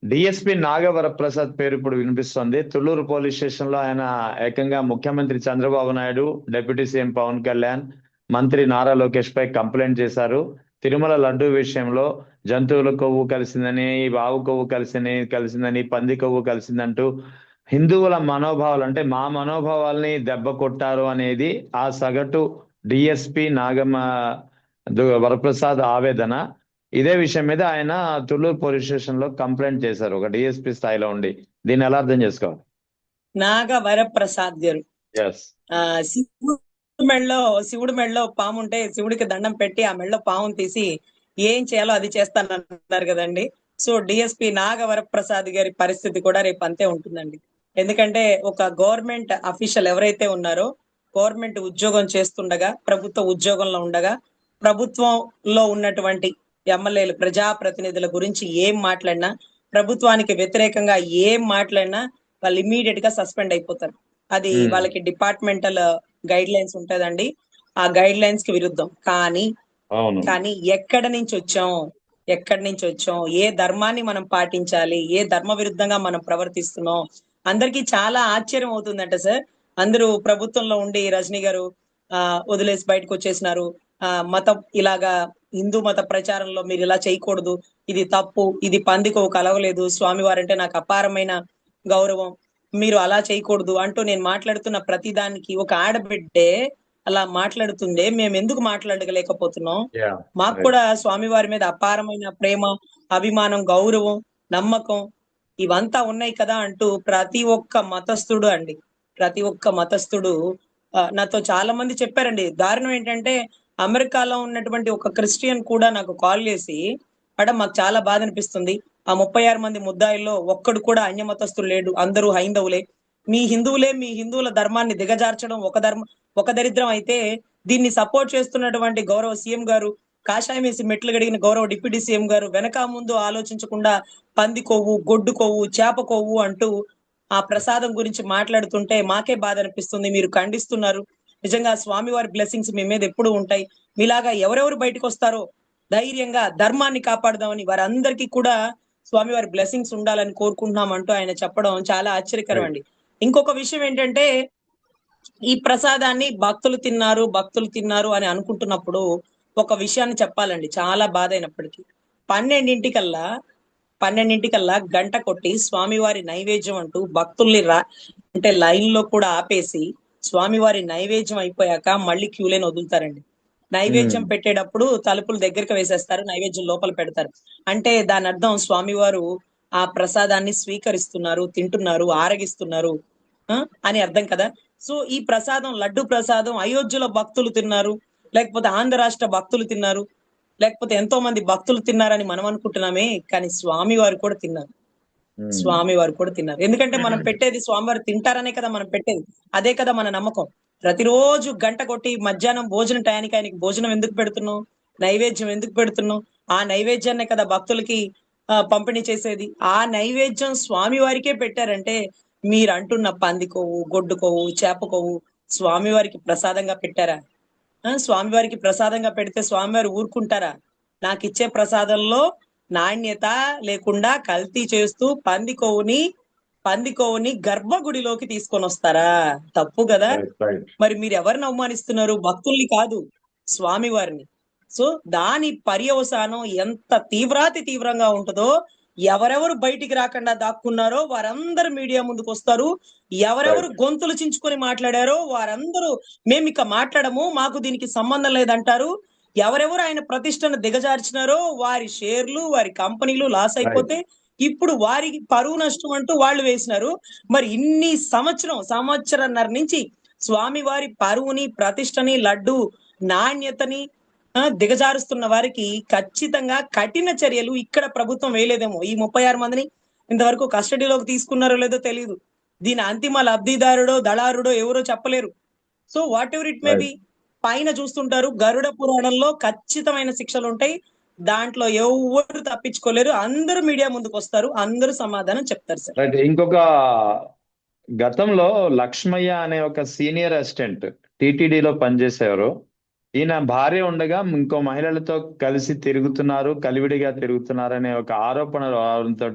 DSP నాగవరప్రసాద్ పేరు ఇప్పుడు వినిపిస్తోంది. తుళ్లూరు పోలీస్ స్టేషన్ లో ఆయన ఏకంగా ముఖ్యమంత్రి చంద్రబాబు నాయుడు, డిప్యూటీ సీఎం పవన్ కళ్యాణ్, మంత్రి నారా లోకేష్ పై కంప్లైంట్ చేశారు. తిరుమల లడ్డూ విషయంలో జంతువుల కొవ్వు కలిసిందని, ఆవు కొవ్వు కలిసిందని, పంది కొవ్వు కలిసిందంటూ హిందువుల మనోభావాలు అంటే మా మనోభావాల్ని దెబ్బ కొట్టారు అనేది ఆ సగటు డిఎస్పి వరప్రసాద్ ఆవేదన. ఇదే విషయం మీద ఆయన తుళ్లూరు పోలీస్ స్టేషన్ లో కంప్లైంట్ చేశారు ఒక డిఎస్పీ స్థాయిలో ఉండి. దీన్ని ఎలా అర్థం చేసుకోవాలి? నాగ వరప్రసాద్ గారు ఎస్. శివుడు మెడలో పాము ఉంటే శివుడికి దండం పెట్టి ఆ మెడలో పాముని తీసి ఏం చేయాలో అది చేస్తానన్నారు కదండి. సో డిఎస్పి నాగ వరప్రసాద్ గారి పరిస్థితి కూడా రేపు అంతే ఉంటుందండి. ఎందుకంటే ఒక గవర్నమెంట్ అఫీషియల్ ఎవరైతే ఉన్నారో, గవర్నమెంట్ ఉద్యోగం చేస్తుండగా, ప్రభుత్వ ఉద్యోగంలో ఉండగా, ప్రభుత్వంలో ఉన్నటువంటి ఎమ్మెల్యేలు, ప్రజాప్రతినిధుల గురించి ఏం మాట్లాడినా, ప్రభుత్వానికి వ్యతిరేకంగా ఏం మాట్లాడినా వాళ్ళు ఇమీడియట్ గా సస్పెండ్ అయిపోతారు. అది వాళ్ళకి డిపార్ట్మెంటల్ గైడ్ లైన్స్ ఉంటదండి. ఆ గైడ్ లైన్స్ కి విరుద్ధం. కానీ ఎక్కడి నుంచి వచ్చాం, ఏ ధర్మాన్ని మనం పాటించాలి, ఏ ధర్మ విరుద్ధంగా మనం ప్రవర్తిస్తున్నాం, అందరికీ చాలా ఆశ్చర్యం అవుతుందంట సార్. అందరూ ప్రభుత్వంలో ఉండి రజనీ గారు వదిలేసి బయటకు వచ్చేసినారు. మతం ఇలాగా హిందూ మత ప్రచారంలో మీరు ఇలా చేయకూడదు, ఇది తప్పు, ఇది పందికో కలవలేదు, స్వామివారంటే నాకు అపారమైన గౌరవం, మీరు అలా చేయకూడదు అంటూ నేను మాట్లాడుతున్న ప్రతిదానికి ఒక ఆడబిడ్డే అలా మాట్లాడుతుండే మేము ఎందుకు మాట్లాడలేకపోతున్నాం? మాకు కూడా స్వామివారి మీద అపారమైన ప్రేమ, అభిమానం, గౌరవం, నమ్మకం ఇవంతా ఉన్నాయి కదా అంటూ ప్రతి ఒక్క మతస్థుడు నాతో చాలా మంది చెప్పారండి. దారుణం ఏంటంటే అమెరికాలో ఉన్నటువంటి ఒక క్రిస్టియన్ కూడా నాకు కాల్ చేసి, మేడం మాకు చాలా బాధ అనిపిస్తుంది, ఆ 36 మంది ముద్దాయిల్లో ఒక్కడు కూడా అన్య మతస్థులు లేడు, అందరూ హైందవులే, మీ హిందువుల ధర్మాన్ని దిగజార్చడం ఒక దరిద్రం అయితే, దీన్ని సపోర్ట్ చేస్తున్నటువంటి గౌరవ సీఎం గారు, కాషాయం వేసి మెట్లు గడిగిన గౌరవ డిప్యూటీ సీఎం గారు వెనక ముందు ఆలోచించకుండా పంది కొవ్వు, గొడ్డు కొవ్వు, చేప కొవ్వు అంటూ ఆ ప్రసాదం గురించి మాట్లాడుతుంటే మాకే బాధ అనిపిస్తుంది. మీరు ఖండిస్తున్నారు, నిజంగా స్వామివారి బ్లెస్సింగ్స్ మీ మీద ఎప్పుడు ఉంటాయి. మీలాగా ఎవరెవరు బయటకు వస్తారో ధైర్యంగా ధర్మాన్ని కాపాడదామని వారందరికీ కూడా స్వామివారి బ్లెస్సింగ్స్ ఉండాలని కోరుకుంటున్నాం అంటూ ఆయన చెప్పడం చాలా ఆశ్చర్యకరం అండి. ఇంకొక విషయం ఏంటంటే, ఈ ప్రసాదాన్ని భక్తులు తిన్నారు అని అనుకుంటున్నప్పుడు ఒక విషయాన్ని చెప్పాలండి, చాలా బాధ అయినప్పటికీ. 12:00కల్లా గంట కొట్టి స్వామివారి నైవేద్యం అంటూ భక్తుల్ని అంటే లైన్ లో కూడా ఆపేసి స్వామివారి నైవేద్యం అయిపోయాక మళ్ళీ క్యూ లైన్ వదులుతారండి. నైవేద్యం పెట్టేటప్పుడు తలుపులు దగ్గరికి వేసేస్తారు, నైవేద్యం లోపల పెడతారు. అంటే దాని అర్థం స్వామివారు ఆ ప్రసాదాన్ని స్వీకరిస్తున్నారు, తింటున్నారు, ఆరగిస్తున్నారు అని అర్థం కదా. సో ఈ ప్రసాదం, లడ్డు ప్రసాదం అయోధ్యలో భక్తులు తిన్నారు, లేకపోతే ఆంధ్ర రాష్ట్ర భక్తులు తిన్నారు, లేకపోతే ఎంతో మంది భక్తులు తిన్నారని మనం అనుకుంటున్నామే, కానీ స్వామివారు కూడా తిన్నారు. ఎందుకంటే మనం పెట్టేది స్వామివారు తింటారనే కదా మనం పెట్టేది, అదే కదా మన నమ్మకం. ప్రతిరోజు గంట కొట్టి మధ్యాహ్నం భోజనం టయానికి ఆయనకి భోజనం ఎందుకు పెడుతున్నాం, నైవేద్యం ఎందుకు పెడుతున్నాం? ఆ నైవేద్యాన్నే కదా భక్తులకి పంపిణీ చేసేది. ఆ నైవేద్యం స్వామి వారికే పెట్టారంటే మీరు అంటున్న పంది కొవ్వు, గొడ్డు కొవ్వు, చేప కొవ్వు స్వామివారికి ప్రసాదంగా పెట్టారా? స్వామివారికి ప్రసాదంగా పెడితే స్వామివారు ఊరుకుంటారా? నాకు ఇచ్చే ప్రసాదంలో నాణ్యత లేకుండా కల్తీ చేస్తూ పంది కొవ్వుని గర్భగుడిలోకి తీసుకొని వస్తారా? తప్పు కదా. మరి మీరు ఎవరిని అవమానిస్తున్నారు? భక్తుల్ని కాదు, స్వామివారిని. సో దాని పర్యవసానం ఎంత తీవ్రంగా ఉంటుందో, ఎవరెవరు బయటికి రాకుండా దాక్కున్నారో వారందరూ మీడియా ముందుకు వస్తారు, ఎవరెవరు గొంతులు చించుకొని మాట్లాడారో వారందరూ మేము ఇక మాట్లాడము, మాకు దీనికి సంబంధం లేదంటారు. ఎవరెవరు ఆయన ప్రతిష్టను దిగజార్చినారో వారి షేర్లు, వారి కంపెనీలు లాస్ అయిపోతే ఇప్పుడు వారికి పరువు నష్టం అంటూ వాళ్ళు వేసినారు. మరి ఇన్ని సంవత్సరన్నర నుంచి స్వామి వారి పరువుని, ప్రతిష్టని, లడ్డు నాణ్యతని దిగజారుస్తున్న వారికి ఖచ్చితంగా కఠిన చర్యలు ఇక్కడ ప్రభుత్వం వేయలేదేమో. ఈ 36 మందిని ఇంతవరకు కస్టడీలోకి తీసుకున్నారో లేదో తెలియదు. దీని అంతిమ లబ్ధిదారుడో దళారుడో ఎవరో చెప్పలేరు. So what ever it may be, పైన చూస్తుంటారు గరుడ పురాణంలో ఖచ్చితమైన శిక్షలు ఉంటాయి, దాంట్లో ఎవరు తప్పించుకోలేరు, అందరూ మీడియా ముందుకు వస్తారు, అందరూ సమాధానం చెప్తారు సార్. ఇంకొక గతంలో లక్ష్మయ్య అనే ఒక సీనియర్ అసిస్టెంట్ టీటీడీలో పనిచేసేవారు. ఈయన భార్య ఉండగా ఇంకో మహిళలతో కలిసి కలివిడిగా తిరుగుతున్నారు అనే ఒక ఆరోపణ రావడంతో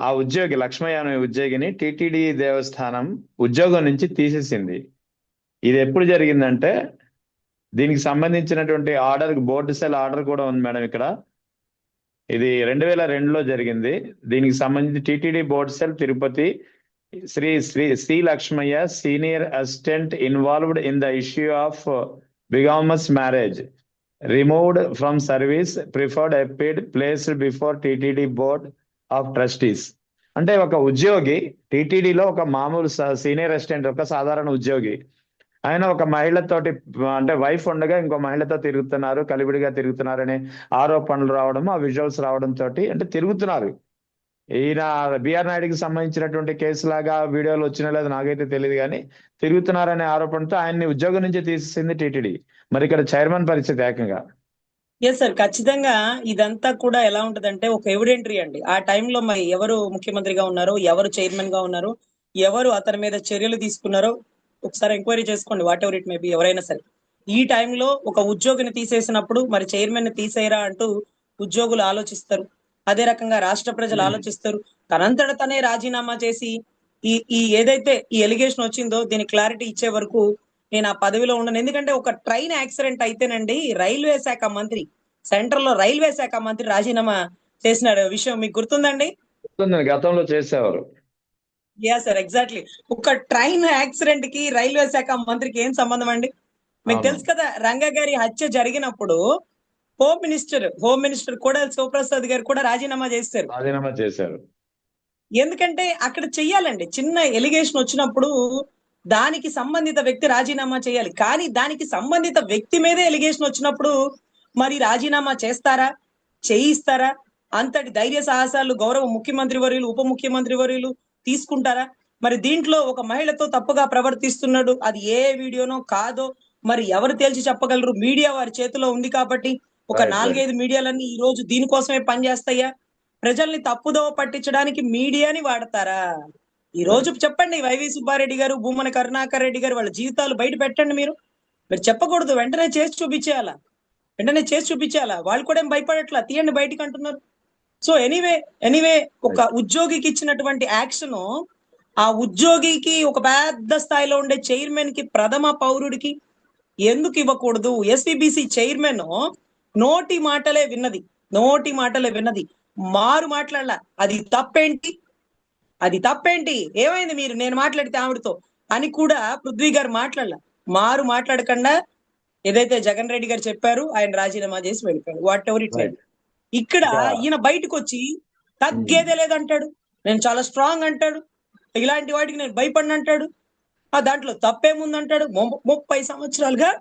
ఆ ఉద్యోగి లక్ష్మయ్య అనే ఉద్యోగిని టిటిడి దేవస్థానం ఉద్యోగం నుంచి తీసేసింది. ఇది ఎప్పుడు జరిగిందంటే దీనికి సంబంధించినటువంటి ఆర్డర్, బోర్డు సెల్ ఆర్డర్ కూడా ఉంది మేడం ఇక్కడ. ఇది 2002లో జరిగింది. దీనికి సంబంధించి TTD board cell Tirupati Sri Sri C Lakshmaiah senior assistant involved in the issue of bigamous marriage removed from service preferred ఎపిడ్ placed before TTD board of trustees. అంటే ఒక ఉద్యోగి టిటిడిలో ఒక మామూలు సీనియర్ అసిస్టెంట్, ఒక సాధారణ ఉద్యోగి, ఆయన ఒక మహిళతోటి అంటే వైఫ్ ఉండగా ఇంకో మహిళతో తిరుగుతున్నారు, కలివిడిగా తిరుగుతున్నారనే ఆరోపణలు రావడం, ఆ విజువల్స్ రావడం తోటి అంటే తిరుగుతున్నారు. ఈయన బిఆర్ నాయుడికి సంబంధించినటువంటి కేసు లాగా వీడియోలు వచ్చినా లేదు నాకైతే తెలియదు, కానీ తిరుగుతున్నారనే ఆరోపణతో ఆయన్ని ఉద్యోగం నుంచి తీసేసింది టిటిడి. మరి ఇక్కడ చైర్మన్ పరిస్థితి ఏకంగా. ఎస్ సార్, ఖచ్చితంగా ఇదంతా కూడా ఎలా ఉంటదంటే ఒక ఎవిడెంటరీ అండి. ఆ టైంలో మరి ఎవరు ముఖ్యమంత్రిగా ఉన్నారో, ఎవరు చైర్మన్ గా ఉన్నారో, ఎవరు అతని మీద చర్యలు తీసుకున్నారో ఒకసారి ఎంక్వైరీ చేసుకోండి. What ever it may be, ఎవరైనా సరే. ఈ టైంలో ఒక ఉద్యోగిని తీసేసినప్పుడు మరి చైర్మన్ ని తీసేయరా అంటూ ఉద్యోగులు ఆలోచిస్తారు. అదే రకంగా రాష్ట్ర ప్రజలు ఆలోచిస్తారు. తనంతట తనే రాజీనామా చేసి ఈ ఈ ఏదైతే ఈ ఎలిగేషన్ వచ్చిందో దీని క్లారిటీ ఇచ్చే వరకు నేను ఆ పదవిలో ఉండను. ఎందుకంటే ఒక ట్రైన్ యాక్సిడెంట్ అయితేనండి రైల్వే శాఖ మంత్రి, సెంట్రల్ లో రైల్వే శాఖ మంత్రి రాజీనామా చేసిన విషయం మీకు గుర్తుందండి? గతంలో చేసేవారు. Yeah sir, exactly. ఒక ట్రైన్ యాక్సిడెంట్ కి రైల్వే శాఖ మంత్రికి ఏం సంబంధం అండి? మీకు తెలుసు కదా, రంగా గారి హత్య జరిగినప్పుడు హోమ్ మినిస్టర్ కూడా శివప్రసాద్ గారు కూడా రాజీనామా చేశారు. ఎందుకంటే అక్కడ చెయ్యాలండి. చిన్న ఎలిగేషన్ వచ్చినప్పుడు దానికి సంబంధిత వ్యక్తి రాజీనామా చేయాలి. కానీ దానికి సంబంధిత వ్యక్తి మీదే ఎలిగేషన్ వచ్చినప్పుడు మరి రాజీనామా చేస్తారా, చేయిస్తారా? అంతటి ధైర్య సాహసాలు గౌరవ ముఖ్యమంత్రి వర్యులు, ఉప ముఖ్యమంత్రి వర్యులు తీసుకుంటారా? మరి దీంట్లో ఒక మహిళతో తప్పుగా ప్రవర్తిస్తున్నాడు, అది ఏ వీడియోనో కాదో మరి ఎవరు తేల్చి చెప్పగలరు? మీడియా వారి చేతిలో ఉంది కాబట్టి ఒక 4-5 మీడియాలన్నీ ఈ రోజు దీనికోసమే పనిచేస్తాయా? ప్రజల్ని తప్పుదోవ పట్టించడానికి మీడియాని వాడతారా? ఈ రోజు చెప్పండి, వైవి సుబ్బారెడ్డి గారు, భూమన కరుణాకర్ రెడ్డి గారు వాళ్ళ జీవితాలు బయట పెట్టండి. మీరు చెప్పకూడదు, వెంటనే చేసి చూపించేయాలా. వాళ్ళు కూడా ఏం భయపడట్లా, తీయండి బయటికి అంటున్నారు. సో ఎనీవే ఒక ఉద్యోగికి ఇచ్చినటువంటి యాక్షన్ ఆ ఉద్యోగికి, ఒక పెద్ద స్థాయిలో ఉండే చైర్మన్ కి, ప్రథమ పౌరుడికి ఎందుకు ఇవ్వకూడదు? ఎస్విబిసి చైర్మన్ నోటి మాటలే విన్నది, మారు మాట్లాడలా. అది తప్పేంటి, ఏమైంది మీరు నేను మాట్లాడితే ఆవిడతో అని కూడా పృథ్వీ గారు మాట్లాడలా. మారు మాట్లాడకుండా ఏదైతే జగన్ రెడ్డి గారు చెప్పారు, ఆయన రాజీనామా చేసి వెళ్ళిపోయాడు. What ever it right. ఇక్కడ ఈయన బయటకు వచ్చి తగ్గేదే లేదంటాడు, నేను చాలా స్ట్రాంగ్ అంటాడు, ఇలాంటి వాటికి నేను భయపడిన అంటాడు. ఆ దాంట్లో తప్పేముందంటాడు. 30 సంవత్సరాలుగా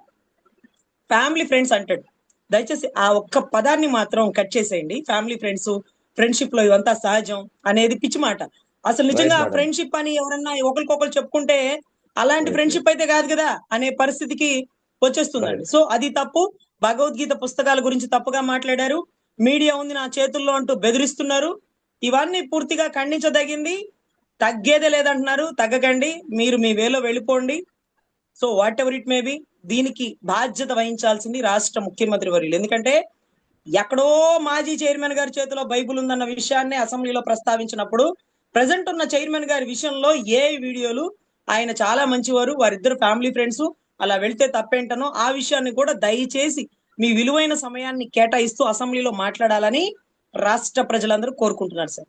ఫ్యామిలీ ఫ్రెండ్స్ అంటాడు. దయచేసి ఆ ఒక్క పదాన్ని మాత్రం కట్ చేసేయండి. ఫ్యామిలీ ఫ్రెండ్స్, ఫ్రెండ్షిప్ లో ఇవంతా సహజం అనేది పిచ్చి మాట. అసలు నిజంగా ఫ్రెండ్షిప్ అని ఎవరన్నా ఒకరికొకరు చెప్పుకుంటే అలాంటి ఫ్రెండ్షిప్ అయితే కాదు కదా అనే పరిస్థితికి వచ్చేస్తుందండి. సో అది తప్పు. భగవద్గీత పుస్తకాల గురించి తప్పుగా మాట్లాడారు, మీడియా ఉంది నా చేతుల్లో అంటూ బెదిరిస్తున్నారు. ఇవన్నీ పూర్తిగా ఖండించదగింది. తగ్గేదే లేదంటున్నారు, తగ్గకండి, మీరు మీ వేలో వెళ్ళిపోండి. So what ever it may be, దీనికి బాధ్యత వహించాల్సింది రాష్ట్ర ముఖ్యమంత్రి వర్యులు. ఎందుకంటే ఎక్కడో మాజీ చైర్మన్ గారి చేతిలో బైబుల్ ఉందన్న విషయాన్ని అసెంబ్లీలో ప్రస్తావించినప్పుడు ప్రజెంట్ ఉన్న చైర్మన్ గారి విషయంలో ఏ వీడియోలు, ఆయన చాలా మంచివారు, వారిద్దరు ఫ్యామిలీ ఫ్రెండ్స్, అలా వెళ్తే తప్పేంటనో ఆ విషయాన్ని కూడా దయచేసి మీ విలువైన సమయాన్ని కేటాయిస్తూ అసెంబ్లీలో మాట్లాడాలని రాష్ట్ర ప్రజలందరూ కోరుకుంటున్నారు సార్.